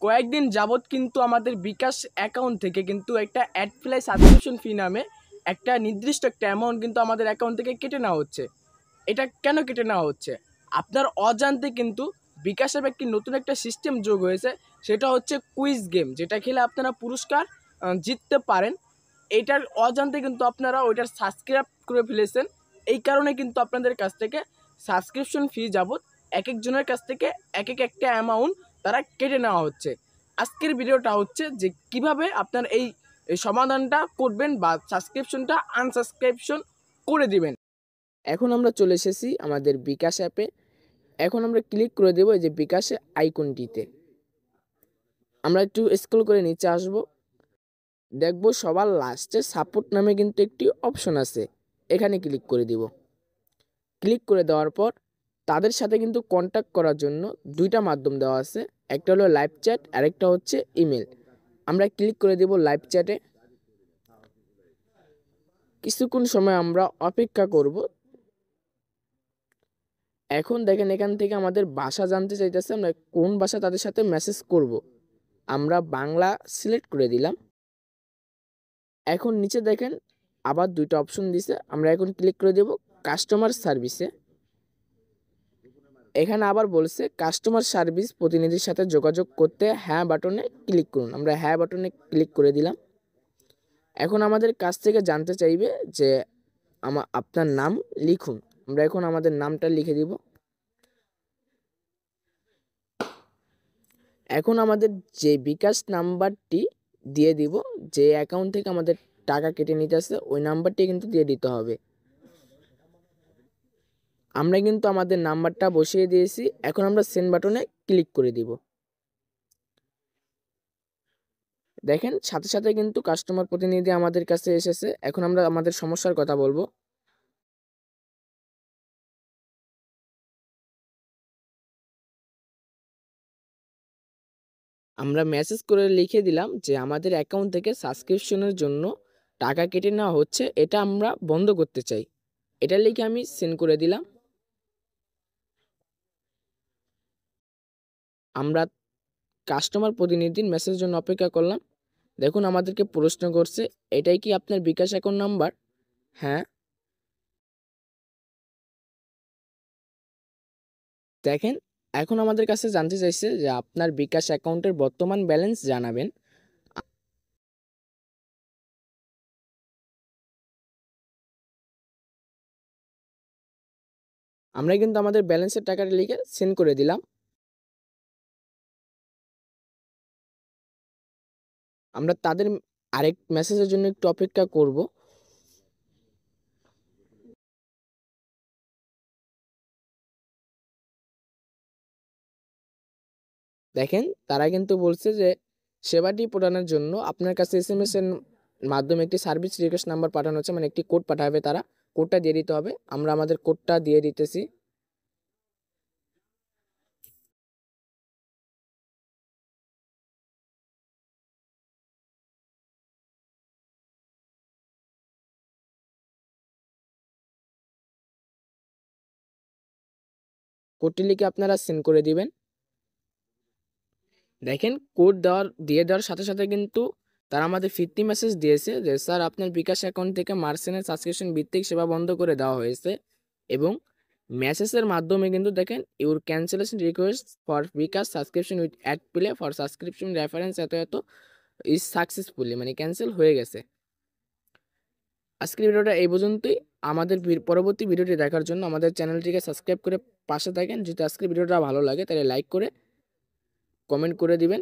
কয়েকদিন যাবৎ কিন্তু আমাদের বিকাশ অ্যাকাউন্ট থেকে কিন্তু একটা অ্যাডপ্লাই সাবস্ক্রিপশন ফি নামে একটা নির্দিষ্ট একটা অ্যামাউন্ট কিন্তু আমাদের অ্যাকাউন্ট থেকে কেটে নেওয়া হচ্ছে। এটা কেন কেটে নেওয়া হচ্ছে? আপনার অজান্তে কিন্তু বিকাশ অ্যাপে একটি নতুন একটা সিস্টেম যোগ হয়েছে, সেটা হচ্ছে কুইজ গেম, যেটা খেলে আপনারা পুরস্কার জিততে পারেন। এইটার অজান্তে কিন্তু আপনারা ওইটার সাবস্ক্রাইব করে ফেলেছেন। এই কারণে কিন্তু আপনাদের কাছ থেকে সাবস্ক্রিপশন ফি যাবৎ এক একজনের কাছ থেকে এক একটা অ্যামাউন্ট তারা কেটে নেওয়া হচ্ছে। আজকের ভিডিওটা হচ্ছে যে কিভাবে আপনার এই সমাধানটা করবেন বা সাবস্ক্রিপশনটা আনসাবস্ক্রিপশন করে দিবেন। এখন আমরা চলে এসেছি আমাদের বিকাশ অ্যাপে। এখন আমরা ক্লিক করে দেবো এই যে বিকাশের আইকনটিতে। আমরা একটু স্ক্রল করে নিচে আসব, দেখব সবার লাস্টে সাপোর্ট নামে কিন্তু একটি অপশন আছে, এখানে ক্লিক করে দিব। ক্লিক করে দেওয়ার পর তাদের সাথে কিন্তু কন্ট্যাক্ট করার জন্য দুইটা মাধ্যম দেওয়া আছে, একটা হলো লাইভ চ্যাট, আরেকটা হচ্ছে ইমেল। আমরা ক্লিক করে দেব লাইভ চ্যাটে। কিছুক্ষণ সময় আমরা অপেক্ষা করব। এখন দেখেন এখান থেকে আমাদের ভাষা জানতে চাইতেছে, আমরা কোন ভাষা তাদের সাথে মেসেজ করব। আমরা বাংলা সিলেক্ট করে দিলাম। এখন নিচে দেখেন আবার দুইটা অপশন দিছে, আমরা এখন ক্লিক করে দেব কাস্টমার সার্ভিসে। এখানে আবার বলছে কাস্টমার সার্ভিস প্রতিনিধির সাথে যোগাযোগ করতে হ্যাঁ বাটনে ক্লিক করুন। আমরা হ্যাঁ বাটনে ক্লিক করে দিলাম। এখন আমাদের কাছ থেকে জানতে চাইবে যে আপনার নাম লিখুন। আমরা এখন আমাদের নামটা লিখে দিব। এখন আমাদের যে বিকাশ নাম্বারটি দিয়ে দিব, যে অ্যাকাউন্ট থেকে আমাদের টাকা কেটে নিতে আসছে ওই নাম্বারটি কিন্তু দিয়ে দিতে হবে। আমরা কিন্তু আমাদের নাম্বারটা বসিয়ে দিয়েছি। এখন আমরা সেন্ড বাটনে ক্লিক করে দিব। দেখেন সাথে সাথে কিন্তু কাস্টমার প্রতিনিধি আমাদের কাছে এসেছে। এখন আমরা আমাদের সমস্যার কথা বলবো। আমরা মেসেজ করে লিখে দিলাম যে আমাদের অ্যাকাউন্ট থেকে সাবস্ক্রিপশনের জন্য টাকা কেটে নেওয়া হচ্ছে, এটা আমরা বন্ধ করতে চাই। এটা লিখে আমি সেন্ড করে দিলাম। আমরা কাস্টমার প্রতিনিধির মেসেজের জন্য অপেক্ষা করলাম। দেখুন আমাদেরকে প্রশ্ন করছে, এটাই কি আপনার বিকাশ অ্যাকাউন্ট নাম্বার? হ্যাঁ। দেখেন এখন আমাদের কাছে জানতে চাইছে যে আপনার বিকাশ অ্যাকাউন্টের বর্তমান ব্যালেন্স জানাবেন। আমরা কিন্তু আমাদের ব্যালেন্সের টাকাটা লিখে সেন্ড করে দিলাম। আমরা তাদের আরেক মেসেজের জন্য একটু অপেক্ষা করব। দেখেন তারা কিন্তু বলছে যে সেবাটি প্রদানের জন্য আপনার কাছে এসএমএস এর মাধ্যমে একটি সার্ভিস রিকোয়েস্ট নাম্বার পাঠানো হচ্ছে, মানে একটি কোড পাঠাবে, তারা কোডটা দিয়ে দিতে হবে। আমরা আমাদের কোডটা দিয়ে দিতেছি। কোডটি লিখে আপনারা সেন্ড করে দিবেন। দেখেন কোড দিয়ে দেওয়ার সাথে সাথে কিন্তু তারা আমাদের ফিরতি মেসেজ দিয়েছে যে স্যার আপনার বিকাশ অ্যাকাউন্ট থেকে মার্চেন্টের সাবস্ক্রিপশন ভিত্তিক সেবা বন্ধ করে দেওয়া হয়েছে, এবং মেসেজের মাধ্যমে কিন্তু দেখেন your cancellation request for bKash subscription with ad play for subscription reference এত এত ইজ সাকসেসফুলি, মানে ক্যান্সেল হয়ে গেছে। আজকের ভিডিওটা এই পর্যন্তই। আমাদের পরবর্তী ভিডিওটি দেখার জন্য আমাদের চ্যানেলটিকে সাবস্ক্রাইব করে পাশে থাকেন। যদি আজকের ভিডিওটা ভালো লাগে তাহলে লাইক করে কমেন্ট করে দিবেন।